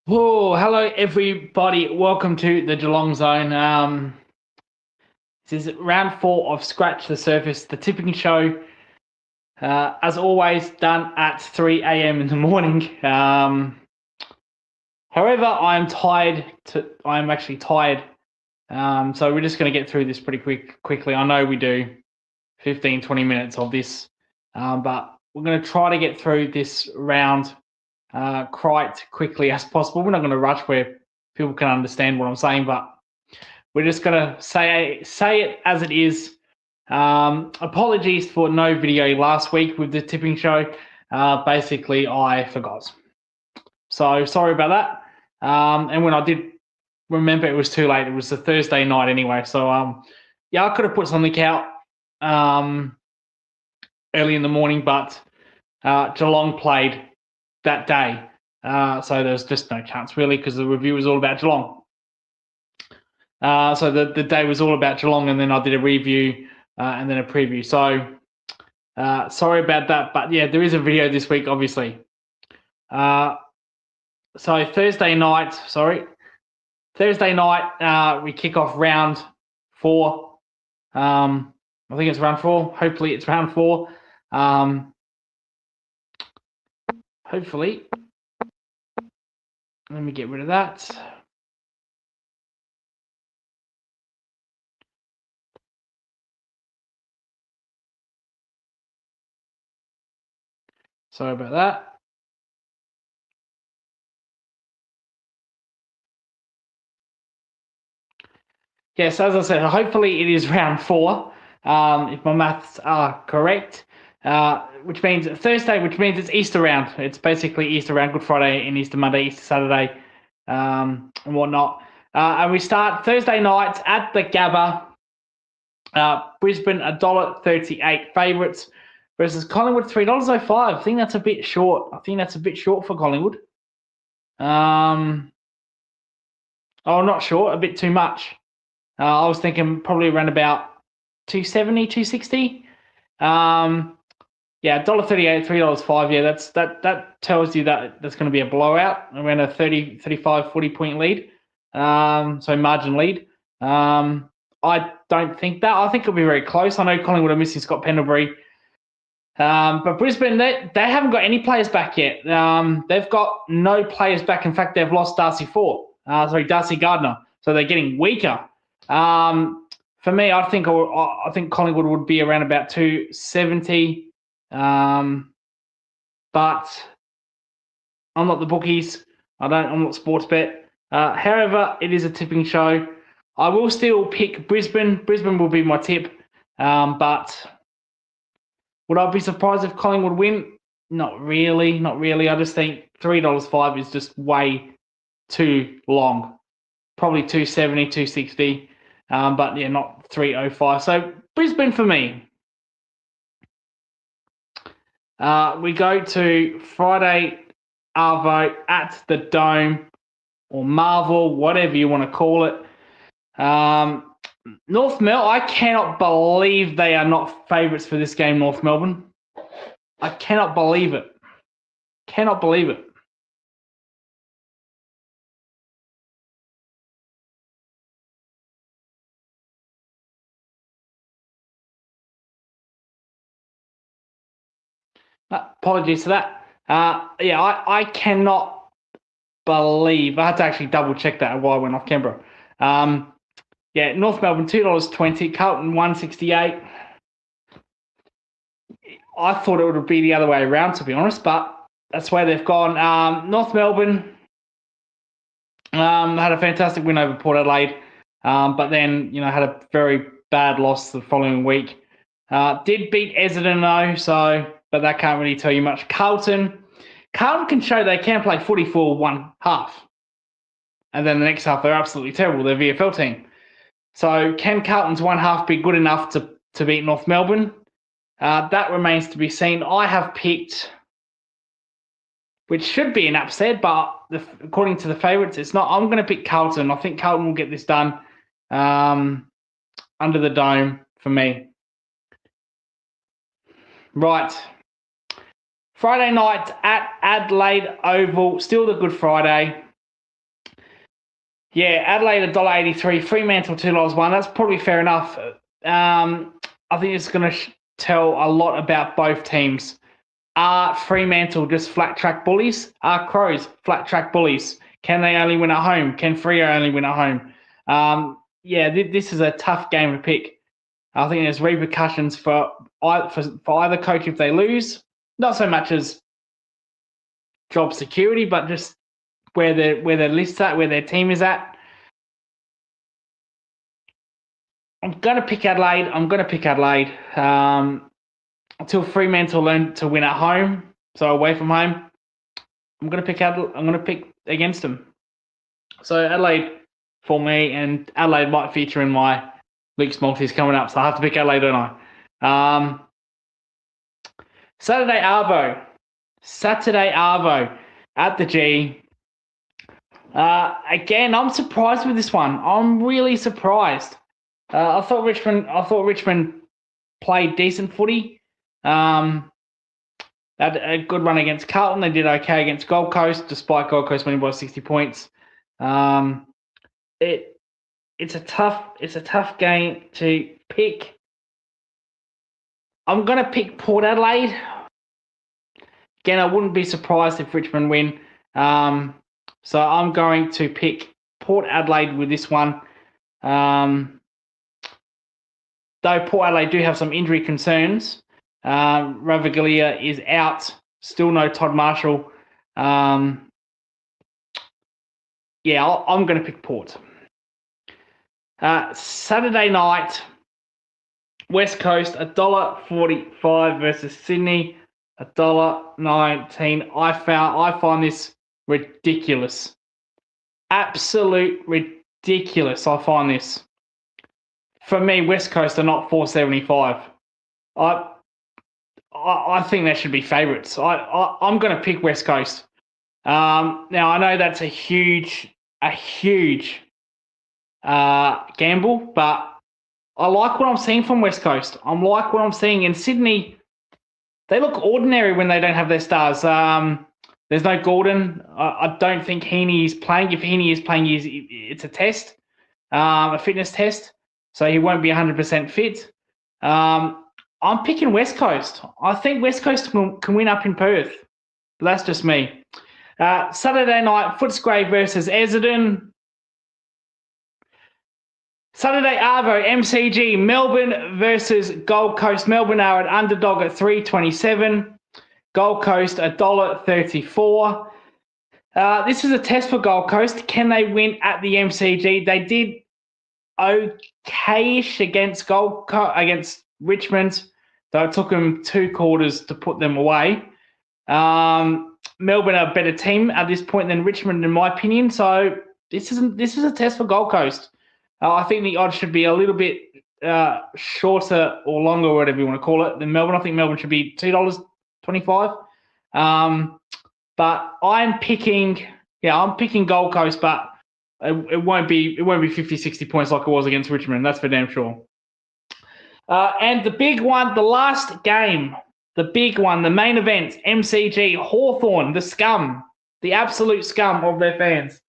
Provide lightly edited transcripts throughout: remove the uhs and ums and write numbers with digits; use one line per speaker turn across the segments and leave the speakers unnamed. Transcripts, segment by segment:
Whoa, hello everybody. Welcome to the Geelong Zone. This is round 4 of Scratch the Surface, the tipping show. As always, done at 3 a.m. in the morning. However, I am tired. I am actually tired. So we're just going to get through this pretty quickly. I know we do 15, 20 minutes of this, but we're going to try to get through this round quite quickly as possible. We're not going to rush where people can understand what I'm saying, but we're just going to say it as it is. Apologies for no video last week with the tipping show. Basically, I forgot. So sorry about that. And when I did remember, it was too late. It was a Thursday night anyway. So yeah, I could have put something out early in the morning, but Geelong played that day. So there's just no chance really because the review was all about Geelong. So the day was all about Geelong, and then I did a review and then a preview. So sorry about that, but yeah, there is a video this week, obviously. So Thursday night, we kick off round 4. I think it's round 4. Hopefully, it's round 4. Hopefully, let me get rid of that. Sorry about that. Yes, as I said, hopefully it is round 4, if my maths are correct, which means Thursday, which means it's Easter round. It's basically Easter round, Good Friday and Easter Monday, Easter Saturday, and whatnot. And we start Thursday night at the Gabba. Brisbane $1.38 favourites versus Collingwood $3.05. I think that's a bit short. For Collingwood. Not short, a bit too much. I was thinking probably around about 270, 260. Yeah, $1.38, $3.05. Yeah, that tells you that that's going to be a blowout around a 30, 35, 40 point lead. So margin lead. I don't think that. I think it'll be very close. I know Collingwood are missing Scott Pendlebury. But Brisbane, they haven't got any players back yet. They've got no players back. In fact, they've lost Darcy Gardner. So they're getting weaker. For me, I think Collingwood would be around about 270. But I'm not the bookies. I'm not Sportsbet. However, it is a tipping show. I will still pick Brisbane. Brisbane will be my tip. But would I be surprised if Collingwood win? Not really. I just think $3.05 is just way too long. Probably 270, 260. But yeah, not 3.05. So Brisbane for me. We go to Friday Arvo at the Dome or Marvel, whatever you want to call it. North Melbourne, I cannot believe they are not favourites for this game, North Melbourne. I cannot believe it. Apologies for that. Yeah, I cannot believe. I had to actually double check that while I went off Canberra. Yeah, North Melbourne $2.20, Carlton $1.68. I thought it would be the other way around, to be honest, but that's where they've gone. North Melbourne had a fantastic win over Port Adelaide, but then had a very bad loss the following week. Did beat Essendon though, but that can't really tell you much. Carlton can show they can play footy for one half, and then the next half they're absolutely terrible. They're VFL team. So can Carlton's one half be good enough to beat North Melbourne? That remains to be seen. I have picked, which should be an upset, but according to the favourites, it's not. I'm going to pick Carlton. I think Carlton will get this done under the Dome for me. Right. Friday night at Adelaide Oval, still the Good Friday. Yeah, Adelaide $1.83, Fremantle $2.01. That's probably fair enough. I think it's going to tell a lot about both teams. Are Fremantle just flat track bullies? Are Crows flat track bullies? Can they only win at home? Can Freo only win at home? This is a tough game to pick. I think there's repercussions for either coach if they lose. Not so much as job security, but just where their list's at, where their team is at. I'm going to pick Adelaide. Until Fremantle learn to win at home, so away from home, I'm going to pick against them. So Adelaide for me, and Adelaide might feature in my Luke's multis coming up, so I have to pick Adelaide, don't I? Saturday Arvo at the G. Again, I'm surprised with this one. I'm really surprised. I thought Richmond played decent footy. Had a good run against Carlton. They did okay against Gold Coast, despite Gold Coast winning by 60 points. It's a tough game to pick. I'm going to pick Port Adelaide. Again, I wouldn't be surprised if Richmond win. So I'm going to pick Port Adelaide with this one. Though Port Adelaide do have some injury concerns. Ravaglia is out. Still no Todd Marshall. I'm going to pick Port. Saturday night, West Coast, $1.45 versus Sydney, $1.19. I find this ridiculous. Absolute ridiculous, I find this. For me, West Coast are not $4.75. I think they should be favourites. I'm going to pick West Coast. Now, I know that's a huge gamble, but I like what I'm seeing from West Coast. I like what I'm seeing in Sydney. They look ordinary when they don't have their stars. There's no Gordon. I don't think Heaney is playing. If Heaney is playing, it's a test, a fitness test, so he won't be 100% fit. I'm picking West Coast. I think West Coast can win up in Perth. But that's just me. Saturday night, Footscray versus Essendon. Saturday Arvo, MCG, Melbourne versus Gold Coast. Melbourne are an underdog at $3.27. Gold Coast, $1.34. This is a test for Gold Coast. Can they win at the MCG? They did okay-ish against Richmond, though it took them 2 quarters to put them away. Melbourne are a better team at this point than Richmond, in my opinion. So this is a test for Gold Coast. I think the odds should be a little bit shorter or longer, whatever you want to call it, than Melbourne. I think Melbourne should be $2.25. But I'm picking Gold Coast, but it won't be 50, 60 points like it was against Richmond. That's for damn sure. And the big one, the last game, the big one, the main event, MCG, Hawthorn, the scum, the absolute scum of their fans.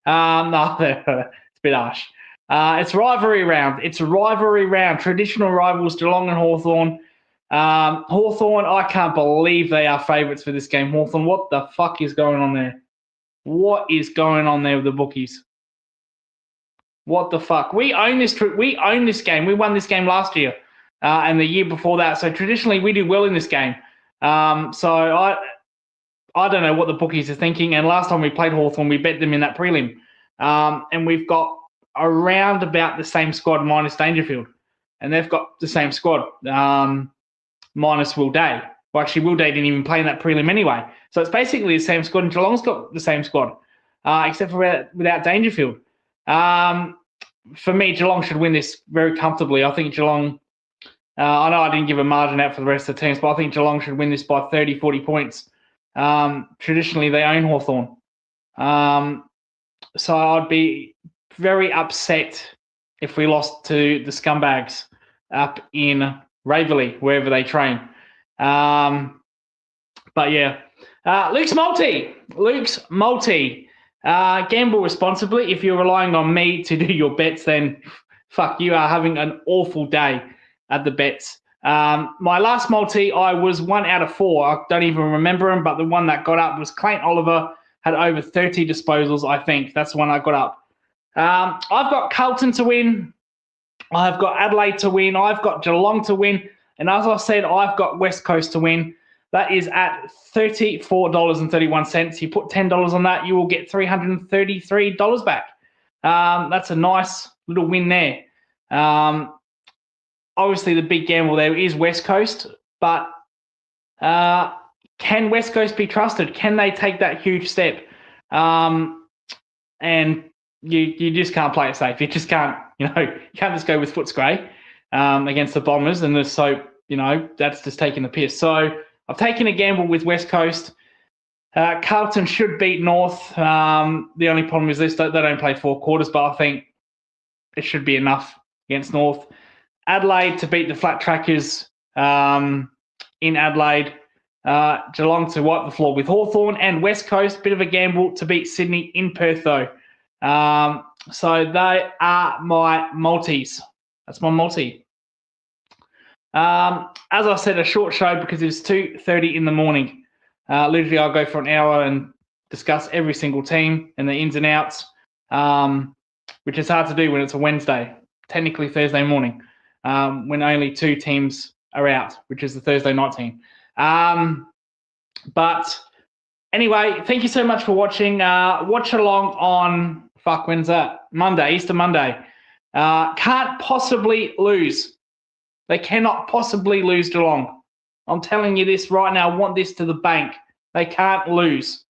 No, it's a bit harsh. It's rivalry round. Traditional rivals, Geelong and Hawthorn. Hawthorn, I can't believe they are favourites for this game. Hawthorn, what the fuck is going on there? What is going on there with the bookies? What the fuck? We own this game. We won this game last year and the year before that. So traditionally, we do well in this game. So I don't know what the bookies are thinking. And last time we played Hawthorn, we bet them in that prelim. And we've got around about the same squad minus Dangerfield. And they've got the same squad minus Will Day. Well, actually, Will Day didn't even play in that prelim anyway. So it's basically the same squad. And Geelong's got the same squad, except for without Dangerfield. For me, Geelong should win this very comfortably. I think Geelong, I know I didn't give a margin out for the rest of the teams, but I think Geelong should win this by 30, 40 points. Traditionally, they own Hawthorn. So I'd be very upset if we lost to the scumbags up in Waverley, wherever they train. But yeah, Luke's multi. Gamble responsibly. If you're relying on me to do your bets, then fuck, you are having an awful day at the bets. My last multi, I was 1 out of 4. I don't even remember him, but the one that got up was Clayton Oliver, had over 30 disposals, I think. That's the one I got up. I've got Carlton to win. I've got Adelaide to win. I've got Geelong to win. And as I said, I've got West Coast to win. That is at $34.31. You put $10 on that, you will get $333 back. That's a nice little win there. Obviously, the big gamble there is West Coast, but can West Coast be trusted? Can they take that huge step? And you just can't play it safe. You just can't, you can't just go with Footscray against the Bombers and just hope, that's just taking the piss. So I've taken a gamble with West Coast. Carlton should beat North. The only problem is they don't play 4 quarters, but I think it should be enough against North. Adelaide to beat the Flat Trackers in Adelaide. Geelong to wipe the floor with Hawthorn, and West Coast, bit of a gamble to beat Sydney in Perth though. So they are my multis. That's my multi. As I said, a short show because it's 2:30 in the morning. Literally, I'll go for an hour and discuss every single team and the ins and outs, which is hard to do when it's a Wednesday, technically Thursday morning, when only 2 teams are out, which is the Thursday night team. But anyway, thank you so much for watching. Watch along on, when's that? Monday, Easter Monday. Can't possibly lose. They cannot possibly lose Geelong. I'm telling you this right now. I want this to the bank. They can't lose.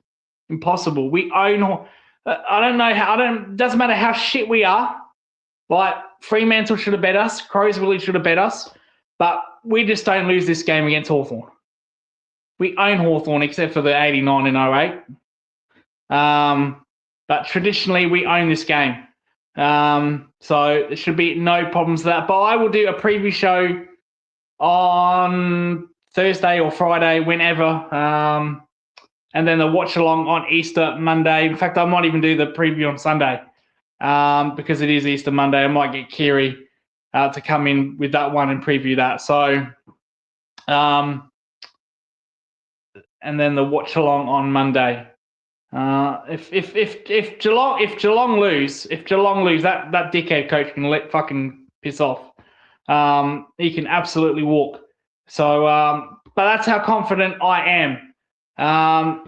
Impossible. We own. I don't know how. Doesn't matter how shit we are. Like Fremantle should have bet us. Crowsville should have bet us. But we just don't lose this game against Hawthorn. We own Hawthorn except for the 89 and 08. But traditionally we own this game. So there should be no problems with that. But I will do a preview show on Thursday or Friday, whenever. And then the watch along on Easter Monday. In fact, I might even do the preview on Sunday because it is Easter Monday. I might get Kiri to come in with that one and preview that. So, and then the watch along on Monday. If Geelong lose, that dickhead coach can let fucking piss off. He can absolutely walk. So, but that's how confident I am.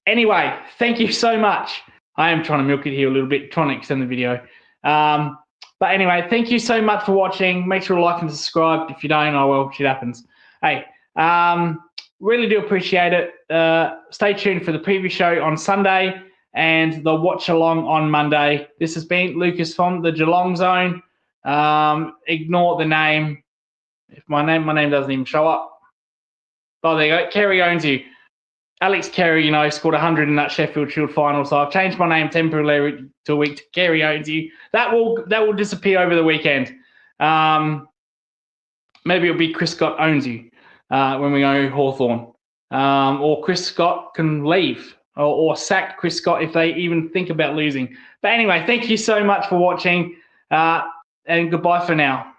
Anyway, thank you so much. I am trying to milk it here a little bit, trying to extend the video. But anyway, thank you so much for watching. Make sure to like and subscribe. If you don't, oh well, shit happens. Hey, really do appreciate it. Stay tuned for the preview show on Sunday and the watch along on Monday. This has been Lucas from the Geelong Zone. Ignore the name. If my name doesn't even show up. Oh, there you go. Kerry owns you. Alex Kerry, scored 100 in that Sheffield Shield final. So I've changed my name temporarily to a week to Kerry owns you. That will disappear over the weekend. Maybe it'll be Chris Scott owns you when we go Hawthorn. Or Chris Scott can leave or sack Chris Scott if they even think about losing. But anyway, thank you so much for watching and goodbye for now.